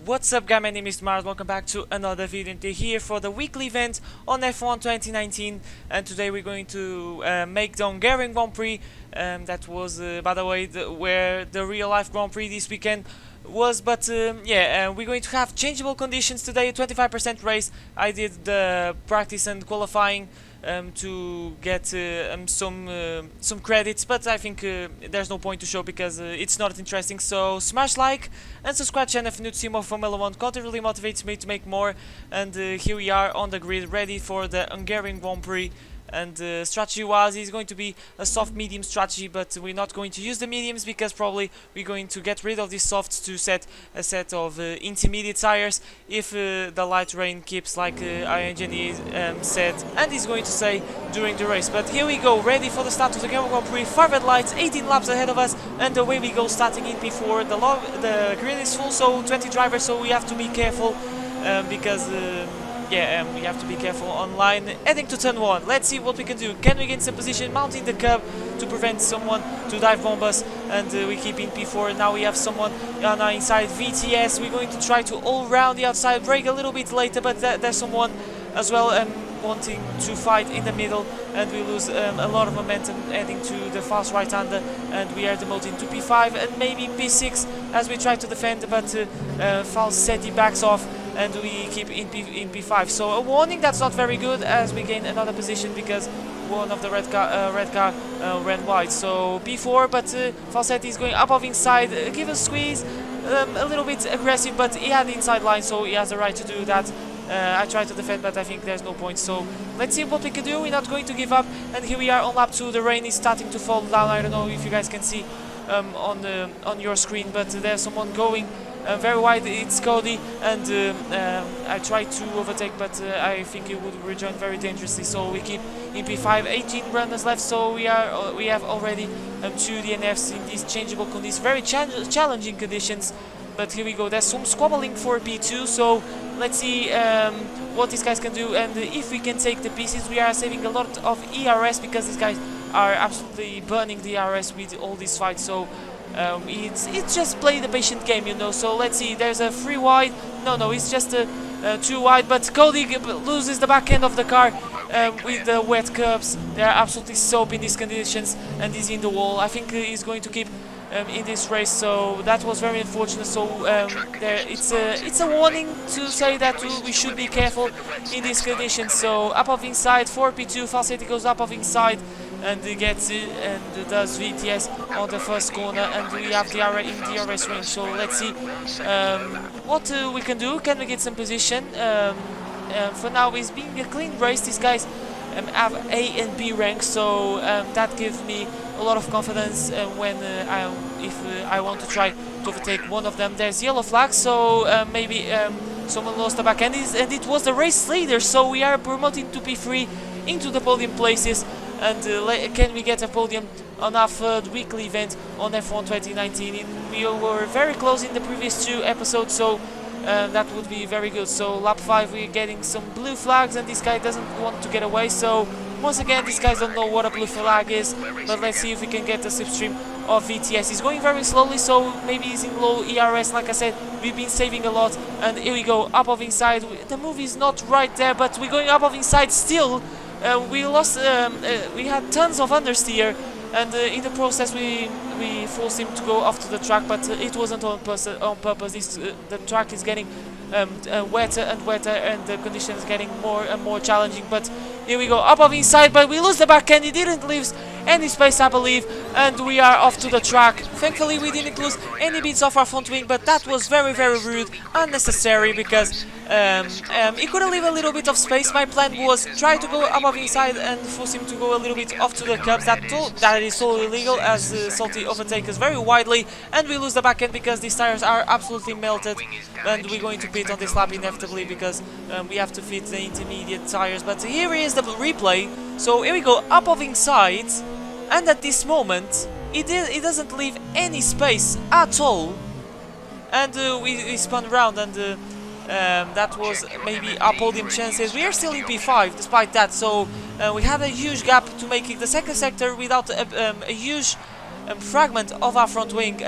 What's up guys, my name is Mars, welcome back to another video. And here for the weekly event on F1 2019, and today we're going to make the Hungarian Grand Prix. That was by the way where the real life Grand Prix this weekend was, but we're going to have changeable conditions today, 25% race. I did the practice and qualifying to get some credits, but I think there's no point to show because it's not interesting. So smash like and subscribe channel if you need to see more Formula 1 content. Really motivates me to make more, and here we are on the grid ready for the Hungarian Grand Prix. And strategy wise is going to be a soft medium strategy, but we're not going to use the mediums because probably we're going to get rid of these softs to set a set of intermediate tires if the light rain keeps, like our engineer said and is going to say during the race. But here we go, ready for the start of the Grand Prix. 5 red lights, 18 laps ahead of us, and away we go, starting in P4. The grid is full, so 20 drivers, so we have to be careful because we have to be careful online. Heading to turn 1, let's see what we can do. Can we gain some position, mounting the curb to prevent someone to dive bomb us, and we keep in P4. Now we have someone on our inside, VTS. We're going to try to all round the outside, brake a little bit later, but there's someone as well wanting to fight in the middle, and we lose a lot of momentum heading to the fast right-hander, and we are demoted to P5 and maybe P6 as we try to defend, but Falsetti backs off and we keep in P5. So a warning, that's not very good, as we gain another position because one of the red car ran wide. So P4, but Falsetti is going up of inside, give a squeeze, a little bit aggressive, but he had the inside line, so he has the right to do that. I tried to defend, but I think there's no point. So let's see what we can do. We're not going to give up, and here we are on lap 2. The rain is starting to fall down. I don't know if you guys can see on your screen, but there's someone going very wide. It's Cody, and I tried to overtake, but I think he would rejoin very dangerously. So we keep in P5, 18 runners left. So we have already 2 DNFs in these changeable conditions, very challenging conditions. But here we go, there's some squabbling for P2, so let's see what these guys can do, and if we can take the pieces. We are saving a lot of ERS because these guys are absolutely burning the ERS with all these fights. So it's just play the patient game, you know. So let's see, there's a 3 wide, no, it's just a 2 wide, but Cody loses the back end of the car with the wet curbs. They are absolutely soap in these conditions, and he's in the wall. I think he's going to keep in this race, so that was very unfortunate. So it's a warning to say that we should be careful in these conditions. So up of inside, 4P2, Falsetti goes up of inside and gets it and does VTS on the first corner, and we have the DRS range. So let's see what we can do. Can we get some position? For now, it's being a clean race. These guys have A and B ranks, so that gives me a lot of confidence when if I want to try to overtake one of them. There's yellow flag, so maybe someone lost the back end, and it was the race leader. So we are promoted to P3 into the podium places, and can we get a podium on our third weekly event on F1 2019? We were very close in the previous 2 episodes, so that would be very good. So lap 5 we're getting some blue flags, and this guy doesn't want to get away. So once again, these guys don't know what a blue flag is, but let's see if we can get the slipstream of VTS. He's going very slowly, so maybe he's in low ERS. Like I said, we've been saving a lot, and here we go, up of inside. The move is not right there, but we're going up of inside still. We lost, we had tons of understeer, and in the process we forced him to go off to the track, but it wasn't on purpose. The track is getting wetter and wetter, and the conditions getting more and more challenging. But here we go, up of inside, but we lose the back end. He didn't leave any space, I believe, and we are off to the track. Thankfully we didn't lose any bits of our front wing, but that was very rude, unnecessary, because he could have leave a little bit of space. My plan was try to go above inside and force him to go a little bit off to the curbs. That is so illegal, as Salty overtakes us very widely, and we lose the back end because these tires are absolutely melted, and we're going to pit on this lap inevitably because we have to fit the intermediate tires. But here is the replay. So here we go, up of inside, and at this moment it doesn't leave any space at all, and we spun around, and that was maybe our podium chances. We are still in P5 despite that, so we have a huge gap to make it the second sector without a huge fragment of our front wing.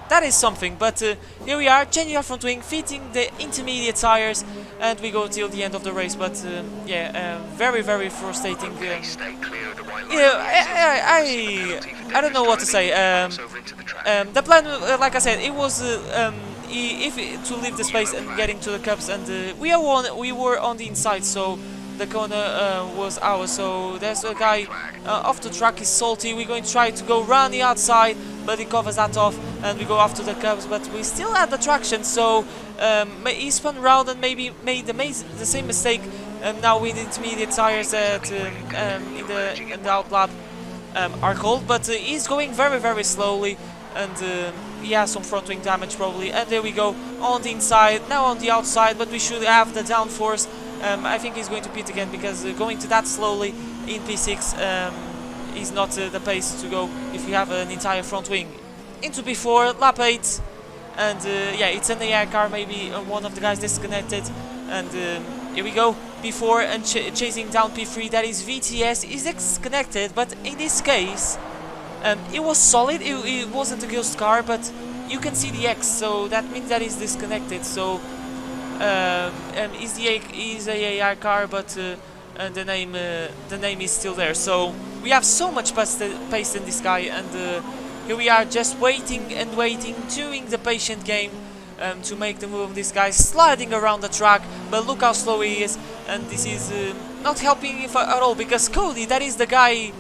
that is something. But here we are, changing our front wing, fitting the intermediate tires, and we go till the end of the race. But yeah, very frustrating. Yeah, I don't know what to say. The plan, like I said, it was to leave the space and getting to the cups, and we were on the inside, so the corner was ours. So there's a guy off the track, is salty. We're going to try to go round the outside, but he covers that off, and we go after the cups. But we still had the traction, so he spun round and maybe made the same mistake. Now with intermediate tires that in the out lap are cold, but he's going very slowly, and he has some front wing damage probably. And there we go on the inside, now on the outside, but we should have the downforce. I think he's going to pit again, because going to that slowly in P6 is not the pace to go if you have an entire front wing. Into P4, lap 8, and yeah, it's an AI car, maybe one of the guys disconnected, and here we go, P4 and chasing down P3, that is VTS, is disconnected, but in this case, it was solid, it wasn't a ghost car, but you can see the X, so that means that it's disconnected, so is a AI car, but the name is still there. So we have so much pace in this guy, and here we are just waiting and waiting, doing the patient game to make the move. This guy sliding around the track, but look how slow he is, and this is not helping at all, because Cody, that is the guy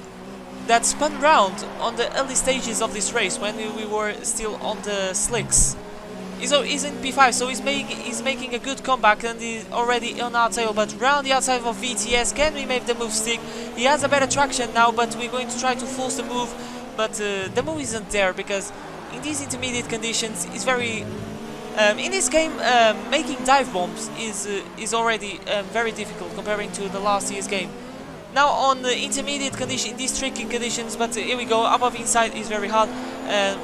that spun round on the early stages of this race when we were still on the slicks. He's in P5, so he's making a good comeback, and he's already on our tail, but round the outside of VTS. Can we make the move stick? He has a better traction now, but we're going to try to force the move, but the move isn't there, because in these intermediate conditions it's very in this game making dive bombs is already very difficult comparing to the last year's game. Now on the intermediate condition, these tricky conditions, but here we go, above inside is very hard,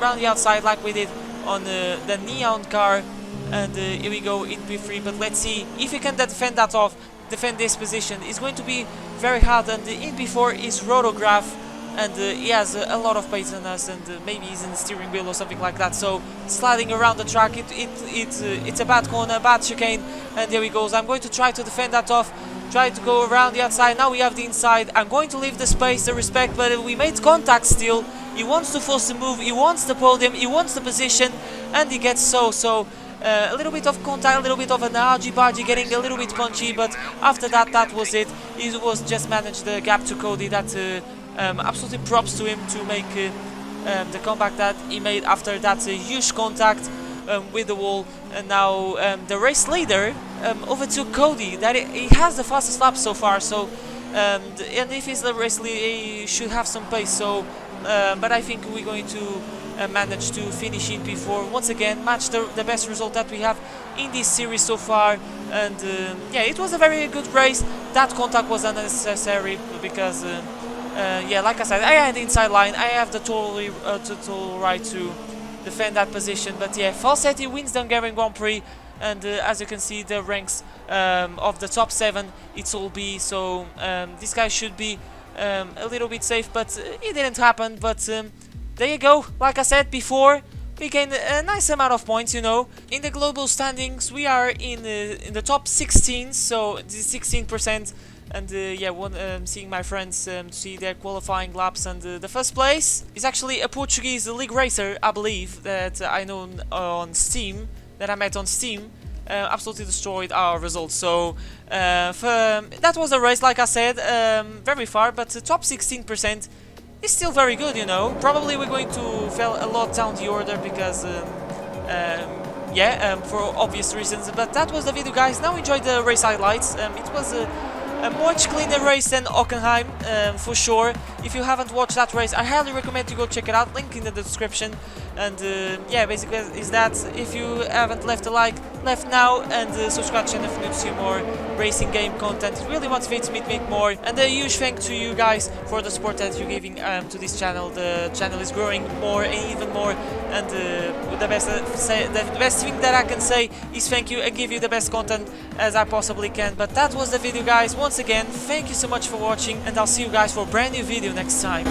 round the outside like we did on the Neon car, and here we go in P3, but let's see if he can defend that off, defend this position. It's going to be very hard, and in P4 is Rotograph, and he has a lot of pace on us, and maybe he's in the steering wheel or something like that, so sliding around the track, it's a bad corner, bad chicane, and there he goes. I'm going to try to defend that off, try to go around the outside. Now we have the inside. I'm going to leave the space, the respect, but we made contact still. He wants to force the move, he wants the podium, he wants the position, and he gets so a little bit of contact, a little bit of an argy-bargy, getting a little bit punchy, but after that, that was it. He was just managed the gap to Cody. That absolutely props to him to make the comeback that he made after that huge contact with the wall. And now the race leader overtook Cody. That he has the fastest lap so far, so and if he's the race leader, he should have some pace, so but I think we're going to manage to finish in P4 once again, match the best result that we have in this series so far. And yeah, it was a very good race. That contact was unnecessary, because yeah, like I said, I had the inside line, I have the total right to defend that position. But yeah, Falsetti wins the Hungarian Grand Prix, and as you can see, the ranks of the top 7, it's all B, so this guy should be a little bit safe, but it didn't happen. But there you go, like I said before, we gained a nice amount of points, you know. In the global standings, we are in the top 16, so this is 16%. And yeah, seeing my friends see their qualifying laps, and the first place is actually a Portuguese league racer, I believe, that I know on Steam, that I met on Steam. Absolutely destroyed our results. So that was a race, like I said, very far, but the top 16% is still very good, you know. Probably we're going to fall a lot down the order, because yeah, for obvious reasons. But that was the video, guys. Now enjoy the race highlights. It was a much cleaner race than Hockenheim, for sure. If you haven't watched that race, I highly recommend you go check it out, link in the description. And yeah, basically is that. If you haven't left a like, left now, and subscribe to the channel if you want to see more racing game content. It really motivates me to make more. And a huge thank to you guys for the support that you're giving to this channel. The channel is growing more and even more, and the best thing that I can say is thank you, and give you the best content as I possibly can. But that was the video, guys. Once again, thank you so much for watching, and I'll see you guys for a brand new video next time.